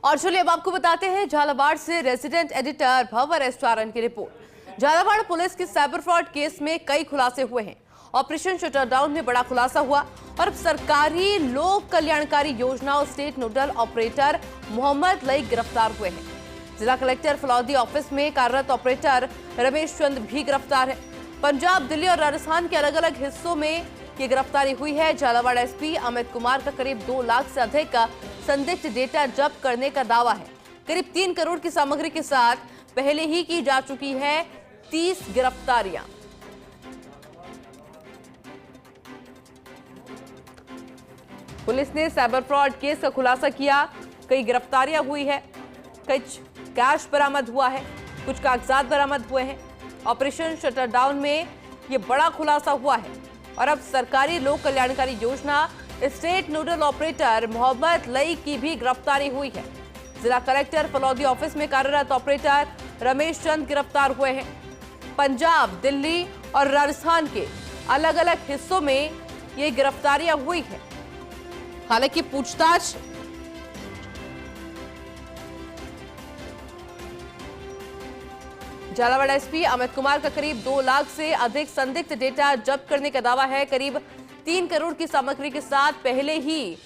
और चलिए अब आपको बताते हैं झालावाड़ से रेजिडेंट एडिटर भंवर एसचारण की रिपोर्ट। झालावाड़ पुलिस के साइबर फ्रॉड केस में कई खुलासे हुए हैं। ऑपरेशन शटरडाउन में बड़ा खुलासा हुआ और सरकारी लोक कल्याणकारी योजनाओं state nodal operator Mohammad Laeeq गिरफ्तार हुए हैं। जिला कलेक्टर फलौदी ऑफिस में कार्यरत ऑपरेटर रमेश चंद भी गिरफ्तार है। पंजाब, दिल्ली और राजस्थान के अलग अलग हिस्सों में ये गिरफ्तारी हुई है। झालावाड़ एसपी अमित कुमार का करीब 2 लाख से अधिक का संदिग्ध डेटा जब्त करने का दावा है। करीब 3 करोड़ की सामग्री के साथ पहले ही की जा चुकी है 30 गिरफ्तारियां। पुलिस ने साइबर फ्रॉड केस का खुलासा किया। कई गिरफ्तारियां हुई है, कुछ कैश बरामद हुआ है, कुछ कागजात बरामद हुए हैं। ऑपरेशन शटरडाउन में ये बड़ा खुलासा हुआ है और अब सरकारी लोक कल्याणकारी योजना state nodal operator Mohammad Laeeq की भी गिरफ्तारी हुई है। जिला कलेक्टर फलौदी ऑफिस में कार्यरत ऑपरेटर रमेश चंद गिरफ्तार हुए हैं। पंजाब, दिल्ली और राजस्थान के अलग अलग हिस्सों में ये गिरफ्तारियां हुई है। हालांकि पूछताछ झालावाड़ एसपी अमित कुमार का करीब 2 लाख से अधिक संदिग्ध डेटा जब्त करने का दावा है। करीब 3 करोड़ की सामग्री के साथ पहले ही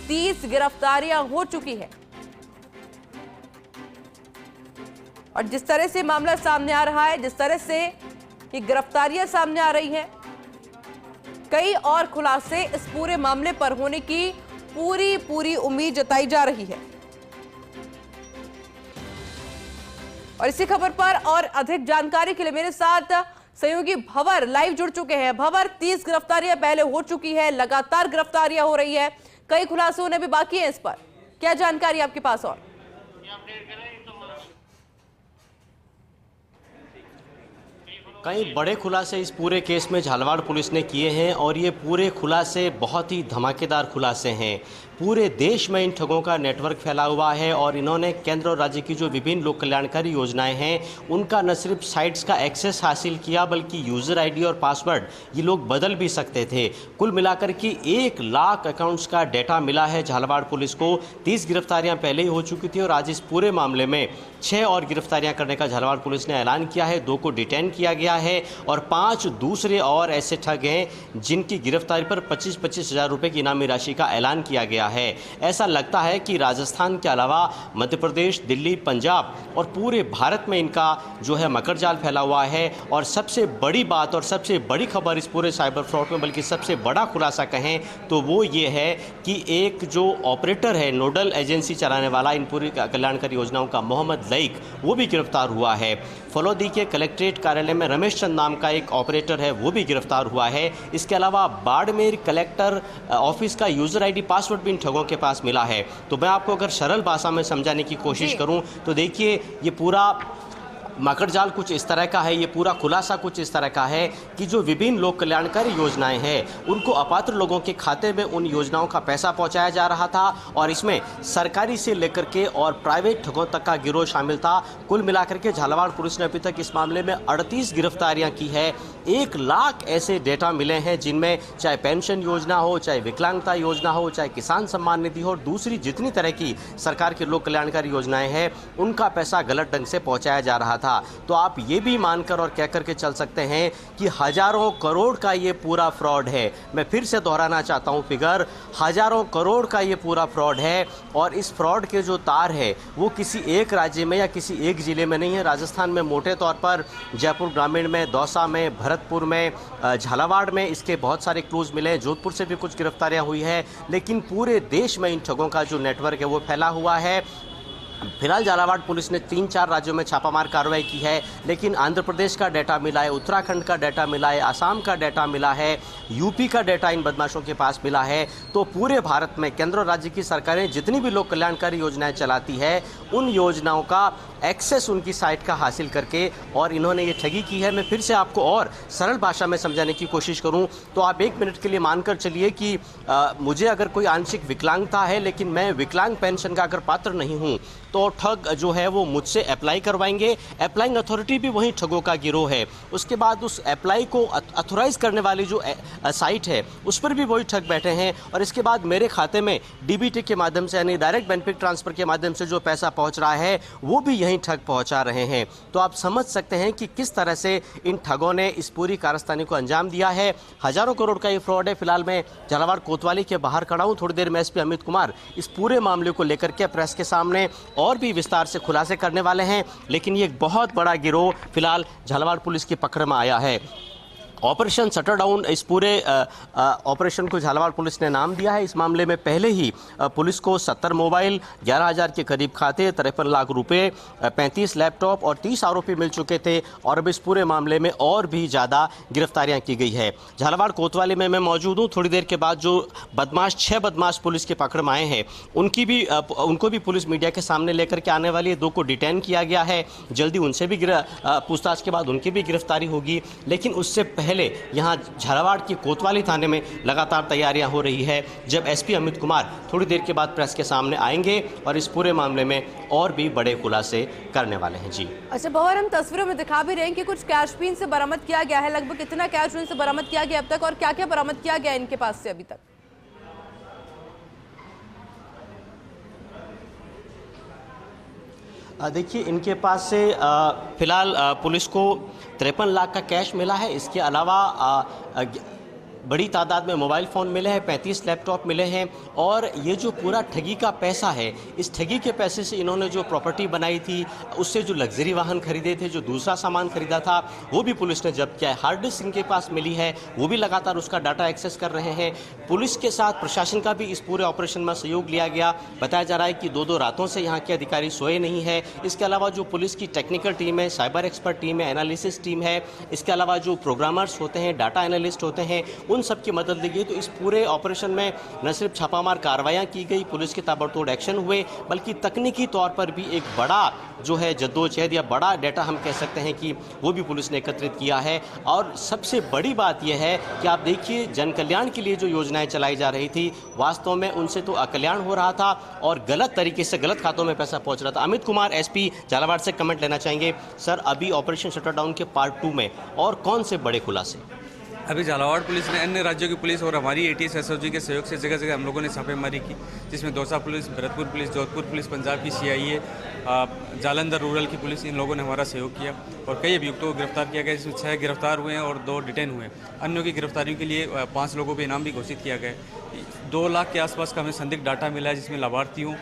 30 गिरफ्तारियां हो चुकी है। और जिस तरह से मामला सामने आ रहा है, जिस तरह से ये गिरफ्तारियां सामने आ रही हैं, कई और खुलासे इस पूरे मामले पर होने की पूरी उम्मीद जताई जा रही है। और इसी खबर पर और अधिक जानकारी के लिए मेरे साथ सहयोगी भंवर लाइव जुड़ चुके हैं। भंवर, 30 गिरफ्तारियां पहले हो चुकी है, लगातार गिरफ्तारियां हो रही है, कई खुलासे होने भी बाकी हैं। इस पर क्या जानकारी आपके पास? और कई बड़े खुलासे इस पूरे केस में झालावाड़ पुलिस ने किए हैं और ये पूरे खुलासे बहुत ही धमाकेदार खुलासे हैं। पूरे देश में इन ठगों का नेटवर्क फैला हुआ है और इन्होंने केंद्र और राज्य की जो विभिन्न लोक कल्याणकारी योजनाएं हैं उनका न सिर्फ साइट्स का एक्सेस हासिल किया बल्कि यूज़र आईडी और पासवर्ड ये लोग बदल भी सकते थे। कुल मिलाकर के 1 लाख अकाउंट्स का डेटा मिला है झालावाड़ पुलिस को। 30 गिरफ्तारियाँ पहले ही हो चुकी थी और आज इस पूरे मामले में 6 और गिरफ्तारियाँ करने का झालावाड़ पुलिस ने ऐलान किया है। 2 को डिटेन किया गया है और 5 दूसरे और ऐसे ठग हैं जिनकी गिरफ्तारी पर 25-25 हज़ार रुपये की इनामी राशि का ऐलान किया गया है। ऐसा लगता है कि राजस्थान के अलावा मध्य प्रदेश, दिल्ली, पंजाब और पूरे भारत में इनका जो है मकर जाल फैला हुआ है। और सबसे बड़ी बात और सबसे बड़ी खबर इस पूरे साइबर फ्रॉड में, बल्कि सबसे बड़ा खुलासा कहें तो वो ये है कि एक जो ऑपरेटर है, नोडल एजेंसी चलाने वाला इन पूरी कल्याणकारी योजनाओं का, मोहम्मद लईक, वो भी गिरफ्तार हुआ है। फलौदी के कलेक्ट्रेट कार्यालय में रमेश चंद नाम का एक ऑपरेटर है, वो भी गिरफ्तार हुआ है। इसके अलावा बाड़मेर कलेक्टर ऑफिस का यूज़र आईडी पासवर्ड भी इन ठगों के पास मिला है। तो मैं आपको अगर सरल भाषा में समझाने की कोशिश करूं तो देखिए, ये पूरा मकर जाल कुछ इस तरह का है, ये पूरा खुलासा कुछ इस तरह का है कि जो विभिन्न लोक कल्याणकारी योजनाएं हैं उनको अपात्र लोगों के खाते में उन योजनाओं का पैसा पहुंचाया जा रहा था और इसमें सरकारी से लेकर के और प्राइवेट ठगों तक का गिरोह शामिल था। कुल मिलाकर के झालावाड़ पुलिस ने अभी तक इस मामले में 38 गिरफ्तारियां की है। 1 लाख ऐसे डेटा मिले हैं जिनमें चाहे पेंशन योजना हो, चाहे विकलांगता योजना हो, चाहे किसान सम्मान निधि हो, दूसरी जितनी तरह की सरकार की लोक कल्याणकारी योजनाएं हैं उनका पैसा गलत ढंग से पहुंचाया जा रहा था। तो आप ये भी मानकर और कहकर के चल सकते हैं कि हजारों करोड़ का ये पूरा फ्रॉड है। मैं फिर से दोहराना चाहता हूँ फिगर, हजारों करोड़ का ये पूरा फ्रॉड है। और इस फ्रॉड के जो तार है वो किसी एक राज्य में या किसी एक ज़िले में नहीं है। राजस्थान में मोटे तौर पर जयपुर ग्रामीण में, दौसा में, भरतपुर में, झालावाड़ में इसके बहुत सारे क्लूज मिले हैं। जोधपुर से भी कुछ गिरफ्तारियाँ हुई है, लेकिन पूरे देश में इन ठगों का जो नेटवर्क है वो फैला हुआ है। फिलहाल झालावाड़ पुलिस ने 3-4 राज्यों में छापामार कार्रवाई की है, लेकिन आंध्र प्रदेश का डाटा मिला है, उत्तराखंड का डाटा मिला है, असम का डाटा मिला है, यूपी का डाटा इन बदमाशों के पास मिला है। तो पूरे भारत में केंद्र और राज्य की सरकारें जितनी भी लोक कल्याणकारी योजनाएं चलाती है उन योजनाओं का एक्सेस उनकी साइट का हासिल करके और इन्होंने ये ठगी की है। मैं फिर से आपको और सरल भाषा में समझाने की कोशिश करूं तो आप 1 मिनट के लिए मानकर चलिए कि मुझे अगर कोई आंशिक विकलांगता है लेकिन मैं विकलांग पेंशन का अगर पात्र नहीं हूं तो ठग जो है वो मुझसे अप्लाई करवाएंगे। अप्लाइंग अथॉरिटी भी वही ठगों का गिरोह है। उसके बाद उस अप्लाई को अथोराइज करने वाली जो साइट है उस पर भी वही ठग बैठे हैं, और इसके बाद मेरे खाते में डीबीटी के माध्यम से यानी डायरेक्ट बेनिफिट ट्रांसफर के माध्यम से जो पैसा पहुंच रहा है वो भी यही ठग पहुंचा रहे हैं। तो आप समझ सकते हैं कि किस तरह से इन ठगों ने इस पूरी कारस्तानी को अंजाम दिया है। हजारों करोड़ का ये फ्रॉड है। फिलहाल मैं झालावाड़ कोतवाली के बाहर खड़ा हूं। थोड़ी देर में एसपी अमित कुमार इस पूरे मामले को लेकर के प्रेस के सामने और भी विस्तार से खुलासे करने वाले हैं, लेकिन ये एक बहुत बड़ा गिरोह फिलहाल झालावाड़ पुलिस की पकड़ में आया है। ऑपरेशन शटर डाउन, इस पूरे ऑपरेशन को झालावाड़ पुलिस ने नाम दिया है। इस मामले में पहले ही पुलिस को 70 मोबाइल, 11,000 के करीब खाते, 53 लाख रुपए, 35 लैपटॉप और 30 आरोपी मिल चुके थे, और अब इस पूरे मामले में और भी ज़्यादा गिरफ्तारियां की गई है। झालावाड़ कोतवाली में मैं मौजूद हूँ। थोड़ी देर के बाद जो बदमाश 6 बदमाश पुलिस के पकड़ में आए हैं उनको भी पुलिस मीडिया के सामने लेकर के आने वाली है। 2 को डिटेन किया गया है। जल्दी उनसे भी पूछताछ के बाद उनकी भी गिरफ्तारी होगी। लेकिन उससे पहले यहां झालावाड़ की कोतवाली थाने में लगातार तैयारियां हो रही है, जब एसपी अमित कुमार थोड़ी देर के बाद प्रेस के सामने आएंगे और इस पूरे मामले में और भी बड़े खुलासे करने वाले हैं। जी अच्छा भंवर, हम तस्वीरों में दिखा भी रहे हैं कि कुछ कैश भी इनसे बरामद किया गया है। लगभग कितना कैश इनसे बरामद किया गया अब तक, और क्या क्या बरामद किया गया इनके पास से अभी तक? देखिए, इनके पास से फिलहाल पुलिस को 53 लाख का कैश मिला है। इसके अलावा बड़ी तादाद में मोबाइल फ़ोन मिले हैं, 35 लैपटॉप मिले हैं, और ये जो पूरा ठगी का पैसा है, इस ठगी के पैसे से इन्होंने जो प्रॉपर्टी बनाई थी, उससे जो लग्जरी वाहन खरीदे थे, जो दूसरा सामान खरीदा था, वो भी पुलिस ने जब्त किया है। हार्ड डिस्क इनके पास मिली है, वो भी लगातार उसका डाटा एक्सेस कर रहे हैं। पुलिस के साथ प्रशासन का भी इस पूरे ऑपरेशन में सहयोग लिया गया। बताया जा रहा है कि 2-2 रातों से यहाँ के अधिकारी सोए नहीं है। इसके अलावा जो पुलिस की टेक्निकल टीम है, साइबर एक्सपर्ट टीम है, एनालिसिस टीम है, इसके अलावा जो प्रोग्रामर्स होते हैं, डाटा एनालिस्ट होते हैं, उन सब की मदद ली गई। तो इस पूरे ऑपरेशन में न सिर्फ छापामार कार्रवाइयां की गई, पुलिस के ताबड़तोड़ एक्शन हुए, बल्कि तकनीकी तौर पर भी एक बड़ा जो है जद्दोजहद या बड़ा डाटा हम कह सकते हैं कि वो भी पुलिस ने एकत्रित किया है। और सबसे बड़ी बात यह है कि आप देखिए, जन कल्याण के लिए जो योजनाएं चलाई जा रही थी, वास्तव में उनसे तो अकल्याण हो रहा था और गलत तरीके से गलत खातों में पैसा पहुंच रहा था। अमित कुमार एसपी झालावाड़ से कमेंट लेना चाहेंगे। सर, अभी ऑपरेशन शटर डाउन के पार्ट 2 में और कौन से बड़े खुलासे? अभी झालावाड़ पुलिस ने अन्य राज्यों की पुलिस और हमारी एटीएस एसओजी के सहयोग से जगह जगह हम लोगों ने छापेमारी की, जिसमें Dausa police, Bharatpur police, Jodhpur police, Punjab की सीआईए, जालंधर रूरल की पुलिस, इन लोगों ने हमारा सहयोग किया और कई अभियुक्तों को गिरफ्तार किया गया, जिसमें 6 गिरफ्तार हुए हैं और 2 डिटेन हुए हैं। अन्यों की गिरफ्तारियों के लिए 5 लोगों पर इनाम भी घोषित किया गया। 2 लाख के आसपास का हमें संदिग्ध डाटा मिला है, जिसमें लाभार्थियों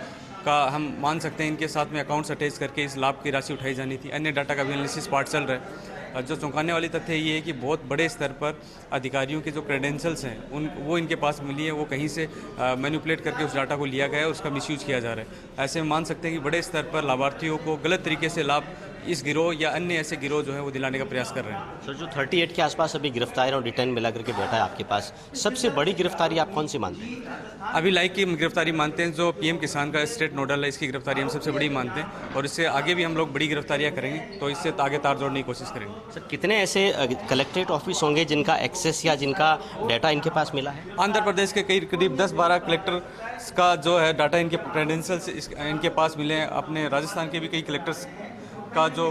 का हम मान सकते हैं इनके साथ में अकाउंट्स अटैच करके इस लाभ की राशि उठाई जानी थी। अन्य डाटा का भी एनालिसिस पार्ट चल रहा है। जो चौंकाने वाली तथ्य ये है कि बहुत बड़े स्तर पर अधिकारियों के जो क्रेडेंशियल्स हैं वो इनके पास मिली है, वो कहीं से मैनिपुलेट करके उस डाटा को लिया गया है और उसका मिसयूज किया जा रहा है। ऐसे में मान सकते हैं कि बड़े स्तर पर लाभार्थियों को गलत तरीके से लाभ इस गिरोह या अन्य ऐसे गिरोह जो है वो दिलाने का प्रयास कर रहे हैं। सर, जो 38 के आसपास अभी गिरफ्तारी और डिटेन मिला करके बैठा है आपके पास, सबसे बड़ी गिरफ्तारी आप कौन सी मानते हैं? अभी लाइक की गिरफ्तारी मानते हैं, जो पीएम किसान का स्टेट नोडल है, इसकी गिरफ्तारी हम सबसे बड़ी मानते हैं और इससे आगे भी हम लोग बड़ी गिरफ्तारियां करेंगे, तो इससे आगे तार जोड़ने की कोशिश करेंगे। सर, कितने ऐसे कलेक्ट्रेट ऑफिस होंगे जिनका एक्सेस या जिनका डाटा इनके पास मिला है? आंध्र प्रदेश के करीब 10-12 कलेक्टर का जो है डाटा इनके क्रेडेंशियल्स इनके पास मिले हैं। अपने राजस्थान के भी कई कलेक्टर्स का जो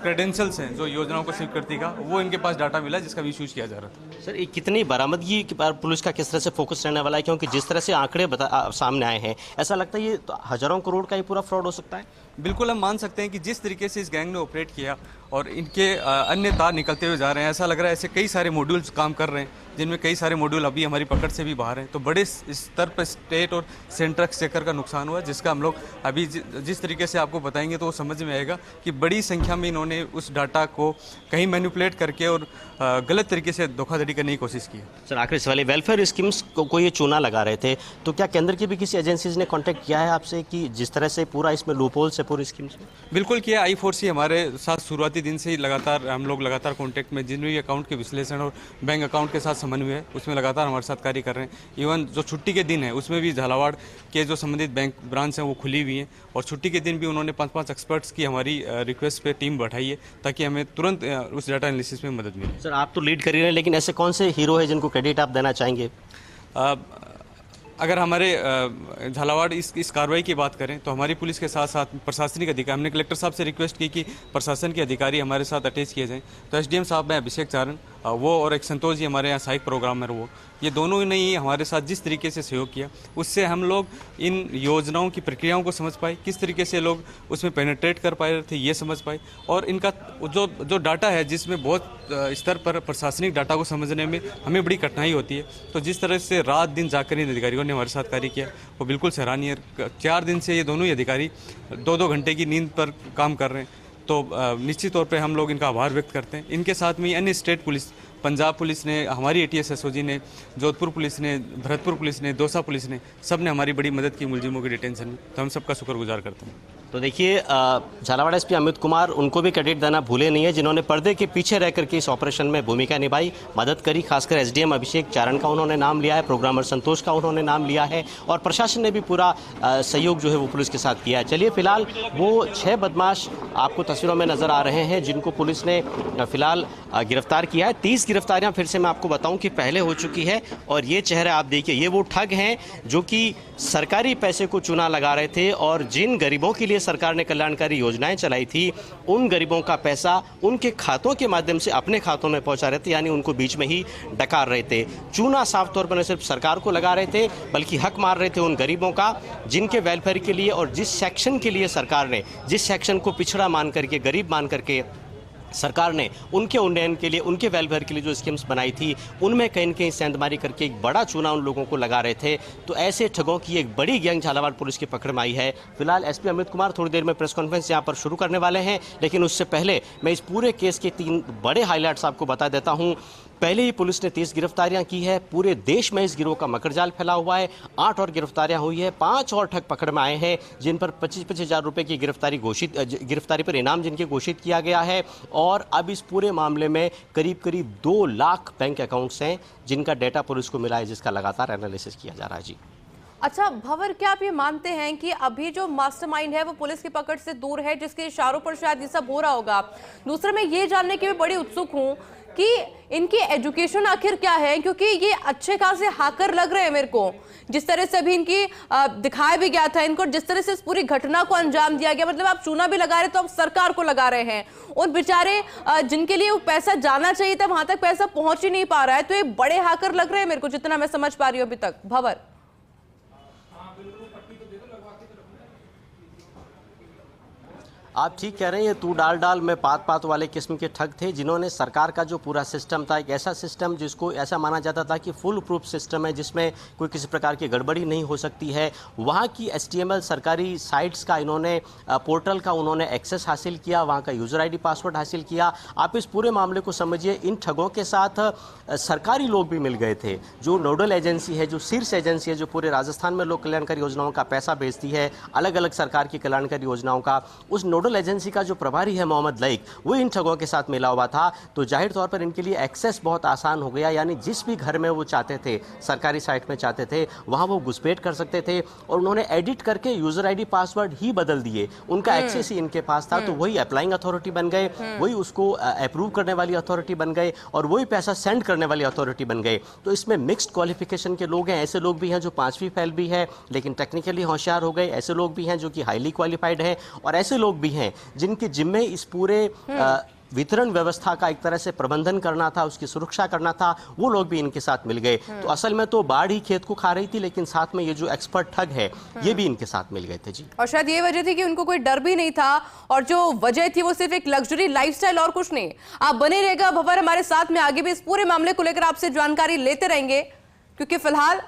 क्रेडेंशियल्स हैं, जो योजनाओं को स्वीकृति का, वो इनके पास डाटा मिला जिसका मिसयूज किया जा रहा था। सर, ये कितनी बरामदगी पर पुलिस का किस तरह से फोकस रहने वाला है? क्योंकि जिस तरह से आंकड़े सामने आए हैं, ऐसा लगता है ये तो हजारों करोड़ का ही पूरा फ्रॉड हो सकता है। बिल्कुल, हम मान सकते हैं कि जिस तरीके से इस गैंग ने ऑपरेट किया और इनके अन्य तार निकलते हुए जा रहे हैं, ऐसा लग रहा है ऐसे कई सारे मॉड्यूल्स काम कर रहे हैं, जिनमें कई सारे मॉड्यूल अभी हमारी पकड़ से भी बाहर हैं। तो बड़े स्तर पर स्टेट और सेंट्रल एक्सचेकर का नुकसान हुआ, जिसका हम लोग अभी जिस तरीके से आपको बताएंगे तो वो समझ में आएगा कि बड़ी संख्या में इन्होंने उस डाटा को कहीं मैनिपुलेट करके और गलत तरीके से धोखाधड़ी करने की कोशिश की। सर, आखिरी सवाल, वेलफेयर स्कीम्स को ये चूना लगा रहे थे, तो क्या केंद्र की भी किसी एजेंसीज ने कॉन्टैक्ट किया है आपसे कि जिस तरह से पूरा इसमें लूपहोल्स है पूरी स्कीम्स में? बिल्कुल किया। I4C हमारे साथ शुरुआती दिन से ही हम लोग लगातार कॉन्टैक्ट में, जिन भी अकाउंट के विश्लेषण और बैंक अकाउंट के साथ समन्वय है, उसमें लगातार हमारे साथ कार्य कर रहे हैं। इवन जो छुट्टी के दिन है उसमें भी झालावाड़ के जो संबंधित बैंक ब्रांच हैं वो खुली हुई हैं और छुट्टी के दिन भी उन्होंने 5-5 एक्सपर्ट्स की हमारी रिक्वेस्ट पे टीम बैठाई है, ताकि हमें तुरंत उस डाटा एनालिसिस में मदद मिले। सर, आप तो लीड कर रहे हैं, लेकिन ऐसे कौन से हीरो है जिनको क्रेडिट आप देना चाहेंगे? अगर हमारे झालावाड़ इस कार्रवाई की बात करें तो हमारी पुलिस के साथ साथ प्रशासनिक अधिकारी, हमने कलेक्टर साहब से रिक्वेस्ट की कि प्रशासन के अधिकारी हमारे साथ अटैच किए जाएं। तो एसडीएम साहब हैं अभिषेक चारण, वो और एक संतोष जी हमारे यहाँ सहायक प्रोग्रामर, वो ये दोनों ने ही हमारे साथ जिस तरीके से सहयोग किया उससे हम लोग इन योजनाओं की प्रक्रियाओं को समझ पाए, किस तरीके से लोग उसमें पेनिट्रेट कर पाए थे ये समझ पाए, और इनका जो डाटा है जिसमें बहुत स्तर पर प्रशासनिक डाटा को समझने में हमें बड़ी कठिनाई होती है, तो जिस तरह से रात दिन जाकर इन अधिकारियों ने हमारे साथ कार्य किया वो बिल्कुल सराहनीय। 4 दिन से ये दोनों ही अधिकारी 2-2 घंटे की नींद पर काम कर रहे हैं, तो निश्चित तौर पे हम लोग इनका आभार व्यक्त करते हैं। इनके साथ में अन्य स्टेट पुलिस, पंजाब पुलिस ने, हमारी ATS SOG ने, जोधपुर पुलिस ने, भरतपुर पुलिस ने, दौसा पुलिस ने, सब ने हमारी बड़ी मदद की मुलजिमों की डिटेंशन में, तो हम सबका शुक्रगुजार करते हैं। तो देखिए, झालावाड़ एसपी अमित कुमार, उनको भी क्रेडिट देना भूले नहीं है जिन्होंने पर्दे के पीछे रह करके इस ऑपरेशन में भूमिका निभाई, मदद करी। खासकर SDM अभिषेक चारण का उन्होंने नाम लिया है, प्रोग्रामर संतोष का उन्होंने नाम लिया है, और प्रशासन ने भी पूरा सहयोग जो है वो पुलिस के साथ किया है। चलिए, फिलहाल वो 6 बदमाश आपको तस्वीरों में नजर आ रहे हैं जिनको पुलिस ने फिलहाल गिरफ्तार किया है। 30 गिरफ्तारियां फिर से मैं आपको बताऊं कि पहले हो चुकी है, और ये चेहरे आप देखिए, ये वो ठग हैं जो कि सरकारी पैसे को चूना लगा रहे थे और जिन गरीबों के लिए सरकार ने कल्याणकारी योजनाएं चलाई थी उन गरीबों का पैसा उनके खातों के माध्यम से अपने खातों में पहुंचा रहे थे, यानी उनको बीच में ही डकार रहे थे। चूना साफ तौर पर न सिर्फ सरकार को लगा रहे थे बल्कि हक मार रहे थे उन गरीबों का जिनके वेलफेयर के लिए और जिस सेक्शन के लिए सरकार ने, जिस सेक्शन को पिछड़ा मान करके, गरीब मान करके सरकार ने उनके उन्नयन के लिए, उनके वेलफेयर के लिए जो स्कीम्स बनाई थी उनमें कहीं न कहीं सेंधमारी करके एक बड़ा चूना उन लोगों को लगा रहे थे। तो ऐसे ठगों की एक बड़ी गैंग झालावाड़ पुलिस की पकड़ में आई है। फिलहाल एसपी अमित कुमार थोड़ी देर में प्रेस कॉन्फ्रेंस यहाँ पर शुरू करने वाले हैं, लेकिन उससे पहले मैं इस पूरे केस के 3 बड़े हाईलाइट्स आपको बता देता हूँ। पहले ही पुलिस ने 30 गिरफ्तारियां की है, पूरे देश में इस गिरोह का मकड़जाल फैला हुआ है। 8 और गिरफ्तारियां हुई है, 5 और ठग पकड़ में आए हैं जिन पर 25-25 हज़ार रुपए की गिरफ्तारी पर इनाम जिनके घोषित किया गया है। और अब इस पूरे मामले में करीब 2 लाख बैंक अकाउंट्स हैं जिनका डेटा पुलिस को मिला है, जिसका लगातार एनालिसिस किया जा रहा है। जी अच्छा भंवर, क्या आप ये मानते हैं कि अभी जो मास्टरमाइंड है वो पुलिस की पकड़ से दूर है, जिसके इशारों पर शायद ये सब हो रहा होगा? दूसरा, मैं ये जानने की भी बड़ी उत्सुक हूँ कि इनकी एजुकेशन आखिर क्या है, क्योंकि ये अच्छे खासे हैकर लग रहे हैं मेरे को। जिस तरह से अभी इनकी दिखाया भी गया था इनको, जिस तरह से इस पूरी घटना को अंजाम दिया गया, मतलब आप चूना भी लगा रहे तो आप सरकार को लगा रहे हैं, और बेचारे जिनके लिए वो पैसा जाना चाहिए था वहां तक पैसा पहुंच ही नहीं पा रहा है। तो ये बड़े हैकर लग रहे हैं मेरे को, जितना मैं समझ पा रही हूँ अभी तक। भंवर, आप ठीक कह रहे हैं, ये तू डाल में पात वाले किस्म के ठग थे जिन्होंने सरकार का जो पूरा सिस्टम था, एक ऐसा सिस्टम जिसको ऐसा माना जाता था कि फुल प्रूफ सिस्टम है जिसमें कोई किसी प्रकार की गड़बड़ी नहीं हो सकती है, वहाँ की HTML सरकारी साइट्स का इन्होंने, पोर्टल का उन्होंने एक्सेस हासिल किया, वहाँ का यूज़र ID पासवर्ड हासिल किया। आप इस पूरे मामले को समझिए, इन ठगों के साथ सरकारी लोग भी मिल गए थे। जो नोडल एजेंसी है, जो शीर्ष एजेंसी है, जो पूरे राजस्थान में लोक कल्याणकारी योजनाओं का पैसा भेजती है, अलग अलग सरकार की कल्याणकारी योजनाओं का, उस नोडल एजेंसी का जो प्रभारी है मोहम्मद लईक, वो इन ठगों के साथ मिला हुआ था। तो जाहिर तौर पर इनके लिए एक्सेस बहुत आसान हो गया, यानी जिस भी घर में वो चाहते थे, सरकारी साइट में चाहते थे, वहां वो घुसपैठ कर सकते थे, और उन्होंने एडिट करके यूजर ID पासवर्ड ही बदल दिए। उनका एक्सेस ही इनके पास था, तो वही अप्लाइंग अथॉरिटी बन गए, वही उसको अप्रूव करने वाली अथॉरिटी बन गए, और वही पैसा सेंड करने वाली अथॉरिटी बन गए। तो इसमें मिक्स्ड क्वालिफिकेशन के लोग हैं, ऐसे लोग भी हैं जो 5वीं फेल भी है लेकिन टेक्निकली होशियार हो गए, ऐसे लोग भी हैं जो कि हाईली क्वालिफाइड हैं, और ऐसे लोग भी हैं जिनके जिम्मे इस पूरे वितरण व्यवस्था का एक तरह से प्रबंधन करना था, उसकी सुरक्षा करना था, वो लोग भी इनके साथ मिल गए। तो असल में तो बाढ़ ही खेत को खा रही थी, लेकिन साथ में ये जो एक्सपर्ट ठग है ये भी इनके साथ मिल गए थे। जी, और शायद ये वजह थी कि उनको कोई डर भी नहीं था, और जो वजह थी वो सिर्फ एक लग्जरी लाइफस्टाइल और कुछ नहीं। आप बने रहेगा भंवर हमारे साथ में, आगे भी इस पूरे मामले को लेकर आपसे जानकारी लेते रहेंगे, क्योंकि फिलहाल